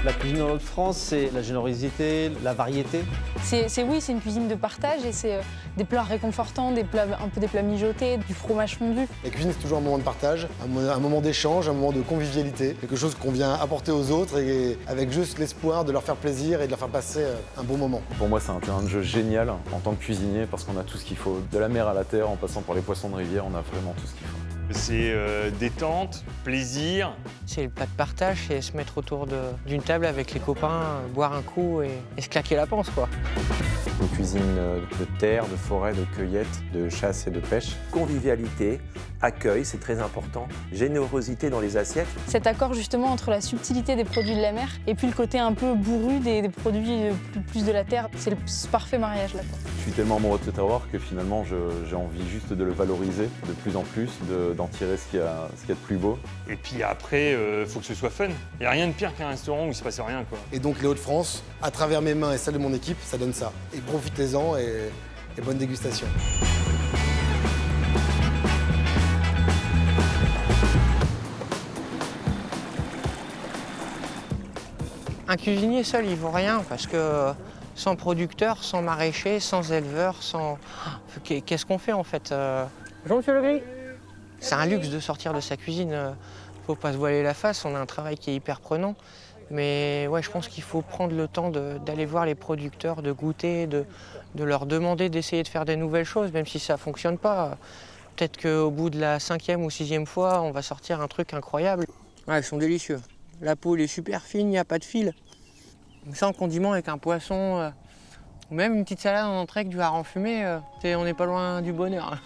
La cuisine en Hauts-de-France, c'est la générosité, la variété. C'est une cuisine de partage et c'est des plats réconfortants, un peu des plats mijotés, du fromage fondu. La cuisine, c'est toujours un moment de partage, un moment d'échange, un moment de convivialité, quelque chose qu'on vient apporter aux autres et avec juste l'espoir de leur faire plaisir et de leur faire passer un bon moment. Pour moi, c'est un terrain de jeu génial en tant que cuisinier parce qu'on a tout ce qu'il faut. De la mer à la terre, en passant par les poissons de rivière, on a vraiment tout ce qu'il faut. C'est détente, plaisir. C'est le plat de partage, c'est se mettre autour d'une table avec les copains, boire un coup et se claquer la panse, quoi. Une cuisine de terre, de forêt, de cueillette, de chasse et de pêche. Convivialité, accueil, c'est très important. Générosité dans les assiettes. Cet accord justement entre la subtilité des produits de la mer et puis le côté un peu bourru des produits plus de la terre, c'est le parfait mariage là, quoi. Je suis tellement amoureux de ce terroir que finalement, j'ai envie juste de le valoriser de plus en plus, d'en tirer ce qu'il y a de plus beau. Et puis après, faut que ce soit fun. Il n'y a rien de pire qu'un restaurant où il ne se passe rien, quoi. Et donc les Hauts-de-France, à travers mes mains et celles de mon équipe, ça donne ça. Et profitez-en et bonne dégustation. Un cuisinier seul, il vaut rien parce que sans producteur, sans maraîcher, sans éleveur, Qu'est-ce qu'on fait en fait Bonjour Monsieur Legris. C'est un luxe de sortir de sa cuisine. Faut pas se voiler la face, on a un travail qui est hyper prenant. Mais ouais, je pense qu'il faut prendre le temps d'aller voir les producteurs, de goûter, de leur demander d'essayer de faire des nouvelles choses, même si ça ne fonctionne pas. Peut-être qu'au bout de la 5e ou 6e fois, on va sortir un truc incroyable. Ouais, ils sont délicieux. La peau elle est super fine, il n'y a pas de fil. Sans condiment avec un poisson, ou même une petite salade en entrée avec du hareng fumé, on n'est pas loin du bonheur.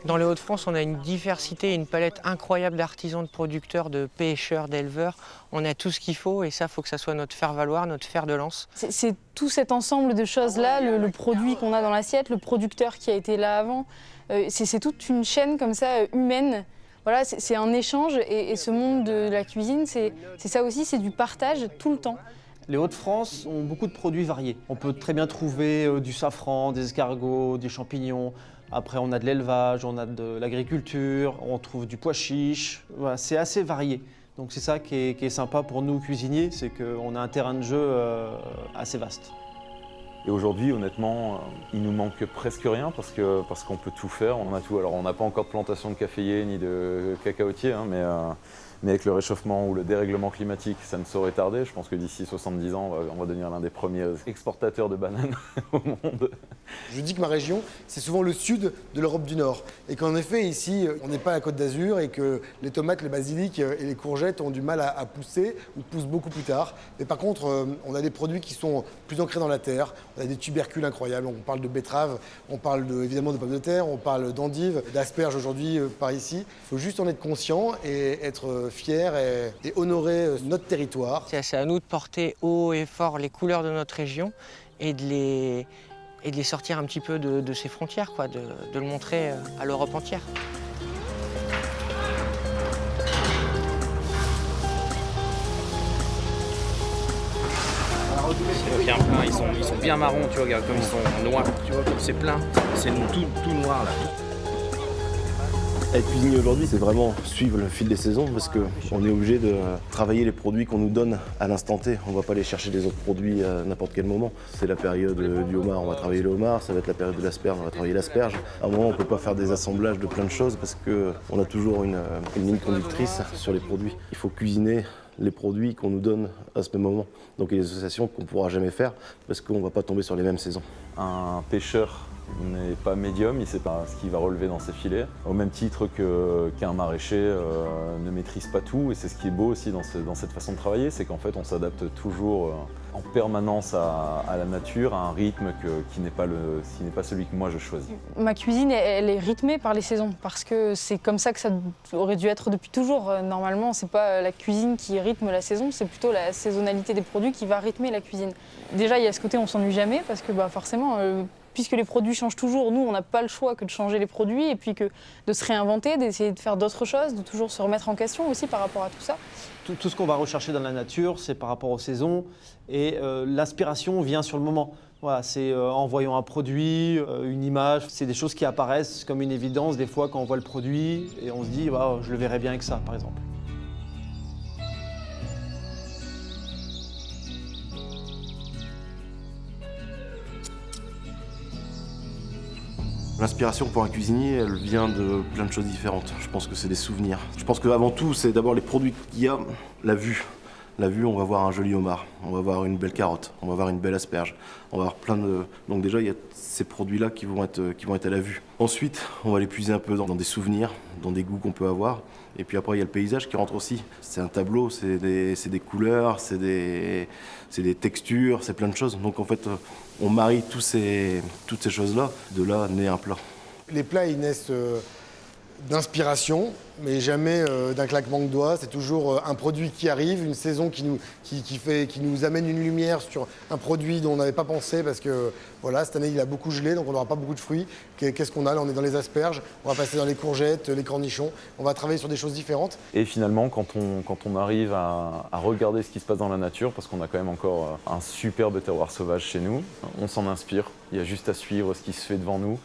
Dans les Hauts-de-France, on a une diversité, une palette incroyable d'artisans, de producteurs, de pêcheurs, d'éleveurs. On a tout ce qu'il faut et ça, il faut que ça soit notre faire-valoir, notre fer de lance. C'est tout cet ensemble de choses-là, le produit qu'on a dans l'assiette, le producteur qui a été là avant. C'est toute une chaîne comme ça, humaine. Voilà, c'est un échange et ce monde de la cuisine, c'est ça aussi, c'est du partage tout le temps. Les Hauts-de-France ont beaucoup de produits variés. On peut très bien trouver du safran, des escargots, des champignons. Après, on a de l'élevage, on a de l'agriculture, on trouve du pois chiche. Voilà, c'est assez varié. Donc c'est ça qui est sympa pour nous cuisiniers, c'est qu'on a un terrain de jeu assez vaste. Et aujourd'hui, honnêtement, il nous manque presque rien parce qu'on peut tout faire, on en a tout. Alors on n'a pas encore de plantation de caféiers ni de cacaotiers, hein, mais avec le réchauffement ou le dérèglement climatique, ça ne saurait tarder. Je pense que d'ici 70 ans, on va devenir l'un des premiers exportateurs de bananes au monde. Je dis que ma région, c'est souvent le sud de l'Europe du Nord. Et qu'en effet, ici, on n'est pas à la Côte d'Azur et que les tomates, le basilic et les courgettes ont du mal à pousser ou poussent beaucoup plus tard. Mais par contre, on a des produits qui sont plus ancrés dans la terre. On a des tubercules incroyables. On parle de betteraves, on parle évidemment de pommes de terre, on parle d'endives, d'asperges aujourd'hui par ici. Il faut juste en être conscient et être fier et honorer notre territoire. C'est à nous de porter haut et fort les couleurs de notre région et de les sortir un petit peu de ces frontières, quoi, de le montrer à l'Europe entière. Bien plein, ils sont bien marrons, tu vois, regarde comme ils sont noirs, tu vois, comme c'est plein, c'est tout noir là. Être cuisinier aujourd'hui, c'est vraiment suivre le fil des saisons parce qu'on est obligé de travailler les produits qu'on nous donne à l'instant T. On ne va pas aller chercher des autres produits à n'importe quel moment. C'est la période du homard, on va travailler le homard. Ça va être la période de l'asperge, on va travailler l'asperge. À un moment, on ne peut pas faire des assemblages de plein de choses parce qu'on a toujours une ligne conductrice sur les produits. Il faut cuisiner les produits qu'on nous donne à ce même moment. Donc il y a des associations qu'on ne pourra jamais faire parce qu'on ne va pas tomber sur les mêmes saisons. Un pêcheur n'est pas médium, il ne sait pas ce qu'il va relever dans ses filets. Au même titre qu'un maraîcher ne maîtrise pas tout, et c'est ce qui est beau aussi dans cette façon de travailler, c'est qu'en fait on s'adapte toujours en permanence à la nature, à un rythme qui n'est pas celui que moi je choisis. Ma cuisine, elle est rythmée par les saisons, parce que c'est comme ça que ça aurait dû être depuis toujours. Normalement, c'est pas la cuisine qui rythme la saison, c'est plutôt la saisonnalité des produits qui va rythmer la cuisine. Déjà, il y a ce côté on s'ennuie jamais, parce que forcément, puisque les produits changent toujours, nous, on n'a pas le choix que de changer les produits et puis que de se réinventer, d'essayer de faire d'autres choses, de toujours se remettre en question aussi par rapport à tout ça. Tout ce qu'on va rechercher dans la nature, c'est par rapport aux saisons et l'inspiration vient sur le moment. Voilà, c'est en voyant un produit, une image, c'est des choses qui apparaissent comme une évidence des fois quand on voit le produit et on se dit je le verrais bien avec ça par exemple. L'inspiration pour un cuisinier, elle vient de plein de choses différentes. Je pense que c'est des souvenirs. Je pense qu'avant tout, c'est d'abord les produits qu'il y a, la vue. La vue, on va voir un joli homard, on va voir une belle carotte, on va voir une belle asperge, on va voir plein de... Donc déjà, il y a ces produits-là qui vont être à la vue. Ensuite, on va les puiser un peu dans des souvenirs, dans des goûts qu'on peut avoir. Et puis après, il y a le paysage qui rentre aussi. C'est un tableau, c'est des couleurs, c'est des textures, c'est plein de choses. Donc en fait, on marie toutes ces choses-là. De là naît un plat. Les plats, ils naissent d'inspiration, mais jamais d'un claquement de doigts. C'est toujours un produit qui arrive, une saison qui nous amène une lumière sur un produit dont on n'avait pas pensé parce que voilà, cette année il a beaucoup gelé, donc on n'aura pas beaucoup de fruits. Qu'est-ce qu'on a là? On est dans les asperges, on va passer dans les courgettes, les cornichons, on va travailler sur des choses différentes. Et finalement, quand on arrive à regarder ce qui se passe dans la nature, parce qu'on a quand même encore un superbe terroir sauvage chez nous, on s'en inspire. Il y a juste à suivre ce qui se fait devant nous.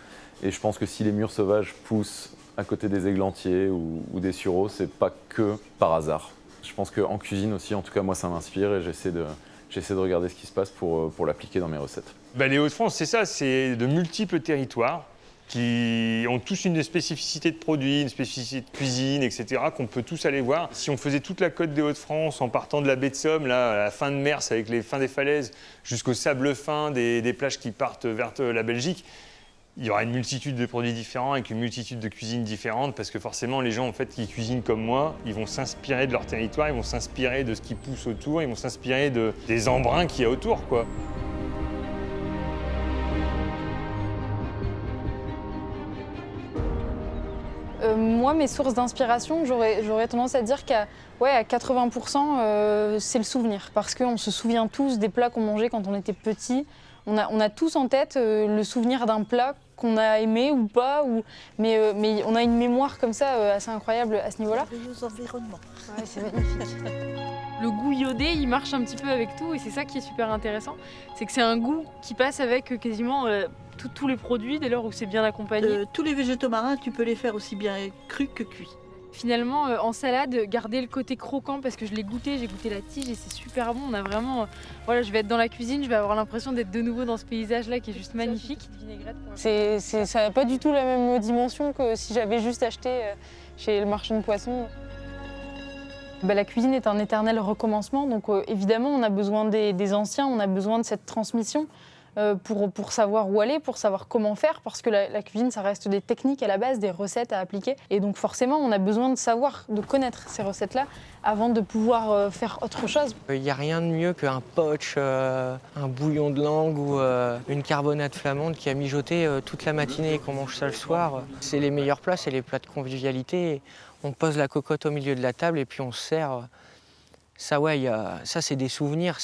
Et je pense que si les mûres sauvages poussent à côté des églantiers ou des sureaux, c'est pas que par hasard. Je pense qu'en cuisine aussi, en tout cas moi ça m'inspire et j'essaie de regarder ce qui se passe pour l'appliquer dans mes recettes. Les Hauts-de-France, c'est ça, c'est de multiples territoires qui ont tous une spécificité de produits, une spécificité de cuisine, etc., qu'on peut tous aller voir. Si on faisait toute la côte des Hauts-de-France en partant de la baie de Somme, là, à la fin de Mers, avec les fins des falaises, jusqu'au sable fin des plages qui partent vers la Belgique, il y aura une multitude de produits différents avec une multitude de cuisines différentes parce que forcément les gens en fait qui cuisinent comme moi, ils vont s'inspirer de leur territoire, ils vont s'inspirer de ce qui pousse autour, ils vont s'inspirer des embruns qu'il y a autour, quoi. Moi, mes sources d'inspiration, j'aurais tendance à dire qu'à 80%, c'est le souvenir. Parce qu'on se souvient tous des plats qu'on mangeait quand on était petit. On a tous en tête le souvenir d'un plat qu'on a aimé ou pas, mais on a une mémoire comme ça assez incroyable à ce niveau-là. Environnement. Ouais, c'est magnifique. Le goût iodé, il marche un petit peu avec tout et c'est ça qui est super intéressant. C'est que c'est un goût qui passe avec quasiment tous les produits dès lors où c'est bien accompagné. Tous les végétaux marins, tu peux les faire aussi bien crus que cuits. Finalement, en salade, garder le côté croquant parce que je l'ai goûté, j'ai goûté la tige et c'est super bon. On a vraiment, je vais être dans la cuisine, je vais avoir l'impression d'être de nouveau dans ce paysage-là qui est juste magnifique. Ça n'a pas du tout la même dimension que si j'avais juste acheté chez le marchand de poissons. La cuisine est un éternel recommencement, donc évidemment on a besoin des anciens, on a besoin de cette transmission. Pour savoir où aller, pour savoir comment faire, parce que la cuisine, ça reste des techniques à la base, des recettes à appliquer. Et donc forcément, on a besoin de savoir, de connaître ces recettes-là avant de pouvoir faire autre chose. Il n'y a rien de mieux qu'un poach, un bouillon de langue ou une carbonade flamande qui a mijoté toute la matinée et qu'on mange ça le soir. C'est les meilleurs plats, c'est les plats de convivialité. On pose la cocotte au milieu de la table et puis on se sert. Ça, ça c'est des souvenirs,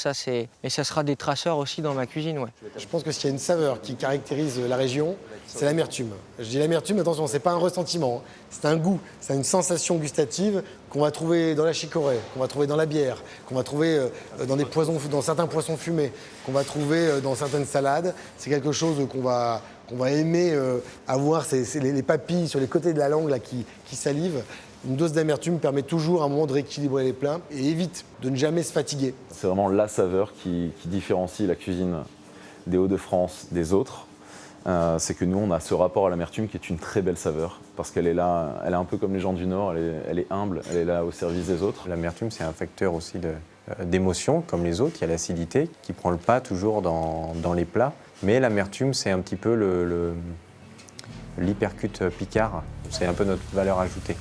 et ça sera des traceurs aussi dans ma cuisine. Ouais. Je pense que s'il y a une saveur qui caractérise la région, c'est l'amertume. Je dis l'amertume, attention, c'est pas un ressentiment, c'est un goût, c'est une sensation gustative qu'on va trouver dans la chicorée, qu'on va trouver dans la bière, qu'on va trouver dans certains poissons fumés, qu'on va trouver dans certaines salades. C'est quelque chose qu'on va aimer avoir, les papilles sur les côtés de la langue là, qui salivent. Une dose d'amertume permet toujours à un moment de rééquilibrer les plats et évite de ne jamais se fatiguer. C'est vraiment la saveur qui différencie la cuisine des Hauts-de-France des autres. C'est que nous, on a ce rapport à l'amertume qui est une très belle saveur parce qu'elle est là, elle est un peu comme les gens du Nord, elle est humble, elle est là au service des autres. L'amertume, c'est un facteur aussi d'émotion comme les autres. Il y a l'acidité qui prend le pas toujours dans les plats. Mais l'amertume, c'est un petit peu l'hypercute picard. C'est un peu notre valeur ajoutée.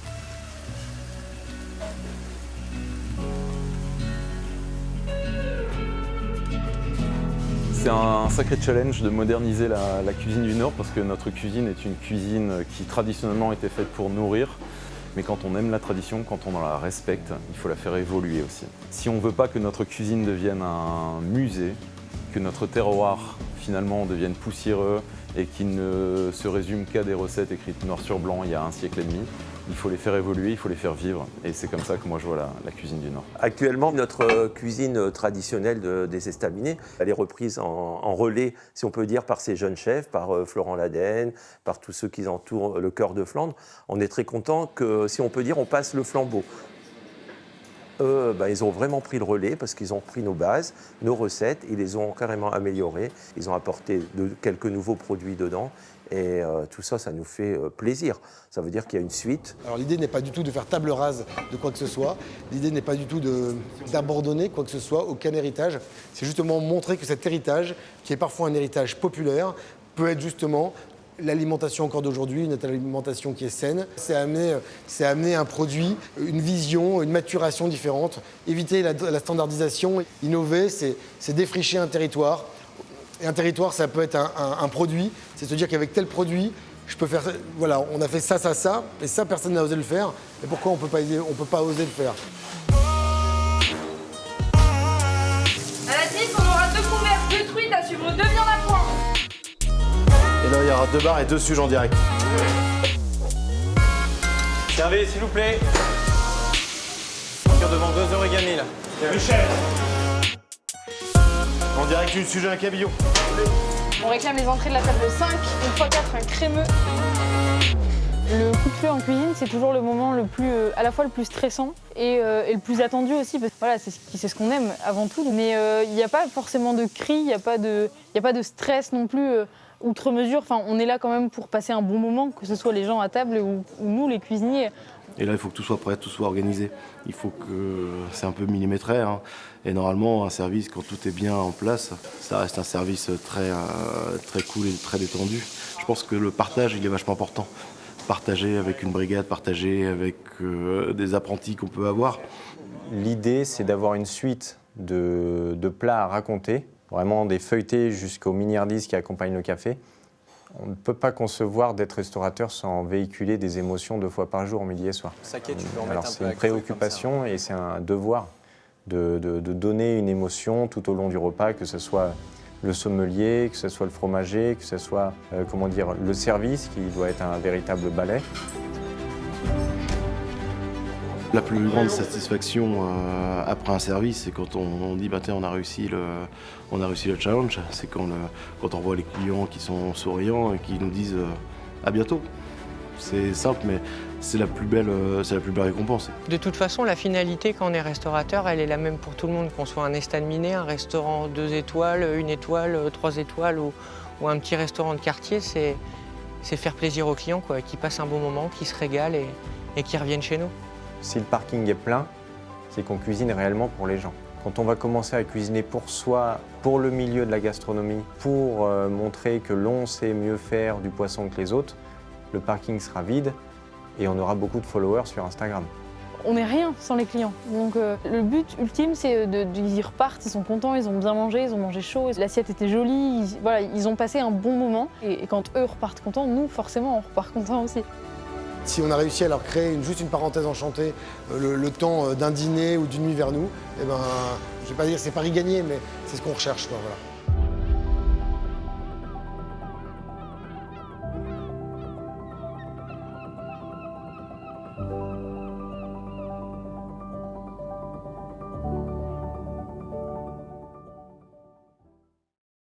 C'est un sacré challenge de moderniser la cuisine du Nord parce que notre cuisine est une cuisine qui traditionnellement était faite pour nourrir. Mais quand on aime la tradition, quand on la respecte, il faut la faire évoluer aussi. Si on ne veut pas que notre cuisine devienne un musée, que notre terroir finalement devienne poussiéreux et qu'il ne se résume qu'à des recettes écrites noir sur blanc il y a un siècle et demi, il faut les faire évoluer, il faut les faire vivre. Et c'est comme ça que moi je vois la cuisine du Nord. Actuellement, notre cuisine traditionnelle des Estaminets, elle est reprise en relais, si on peut dire, par ces jeunes chefs, par Florent Laden, par tous ceux qui entourent le Cœur de Flandre. On est très content que, si on peut dire, on passe le flambeau. eux, ils ont vraiment pris le relais parce qu'ils ont pris nos bases, nos recettes, ils les ont carrément améliorées. Ils ont apporté quelques nouveaux produits dedans. Et tout ça, ça nous fait plaisir. Ça veut dire qu'il y a une suite. Alors l'idée n'est pas du tout de faire table rase de quoi que ce soit. L'idée n'est pas du tout d'abandonner quoi que ce soit, aucun héritage. C'est justement montrer que cet héritage, qui est parfois un héritage populaire, peut être justement l'alimentation encore d'aujourd'hui, une alimentation qui est saine. C'est amener un produit, une vision, une maturation différente. Éviter la standardisation, innover, c'est défricher un territoire. Et un territoire, ça peut être un produit, c'est se dire qu'avec tel produit, je peux faire, voilà, on a fait ça, et ça, personne n'a osé le faire. Et pourquoi on peut pas oser le faire? À la 10, on aura 2 couverts, 2 truites à suivre 2 viandes à point. Et là, il y aura 2 bars et 2 suges en direct. Servez, s'il vous plaît. Devant 2 origami, là. Michel. En direct, une sujet, un cabillaud. On réclame les entrées de la table 5, une fois 4, un crémeux. Le coup de feu en cuisine, c'est toujours le moment le plus, à la fois le plus stressant et le plus attendu aussi. Parce que voilà, c'est ce qu'on aime avant tout. Mais il n'y a pas forcément de cri, il n'y a pas de stress non plus outre mesure. Enfin, on est là quand même pour passer un bon moment, que ce soit les gens à table ou nous, les cuisiniers. Et là, il faut que tout soit prêt, tout soit organisé. Il faut que c'est un peu millimétré. Hein. Et normalement, un service, quand tout est bien en place, ça reste un service très cool et très détendu. Je pense que le partage, il est vachement important. Partager avec une brigade, partager avec des apprentis qu'on peut avoir. L'idée, c'est d'avoir une suite de plats à raconter, vraiment des feuilletés jusqu'aux miniardises qui accompagnent le café. On ne peut pas concevoir d'être restaurateur sans véhiculer des émotions 2 fois par jour, midi et soir. Alors c'est une préoccupation et c'est un devoir de donner une émotion tout au long du repas, que ce soit le sommelier, que ce soit le fromager, que ce soit le service qui doit être un véritable balai. La plus grande satisfaction après un service, c'est quand on dit on a réussi le challenge. C'est quand on voit les clients qui sont souriants et qui nous disent à bientôt. C'est simple, mais c'est la plus belle récompense. De toute façon, la finalité quand on est restaurateur, elle est la même pour tout le monde, qu'on soit un estaminet, un restaurant 2 étoiles, 1 étoile, 3 étoiles ou un petit restaurant de quartier, c'est faire plaisir aux clients, quoi, qui passent un bon moment, qui se régalent et qui reviennent chez nous. Si le parking est plein, c'est qu'on cuisine réellement pour les gens. Quand on va commencer à cuisiner pour soi, pour le milieu de la gastronomie, pour montrer que l'on sait mieux faire du poisson que les autres, le parking sera vide et on aura beaucoup de followers sur Instagram. On n'est rien sans les clients. Donc le but ultime, c'est qu'ils repartent, ils sont contents, ils ont bien mangé, ils ont mangé chaud, l'assiette était jolie, ils ont passé un bon moment. Et quand eux repartent contents, nous, forcément, on repart contents aussi. Si on a réussi à leur créer juste une parenthèse enchantée, le temps d'un dîner ou d'une nuit vers nous, je ne vais pas dire que c'est pari gagné, mais c'est ce qu'on recherche. Voilà.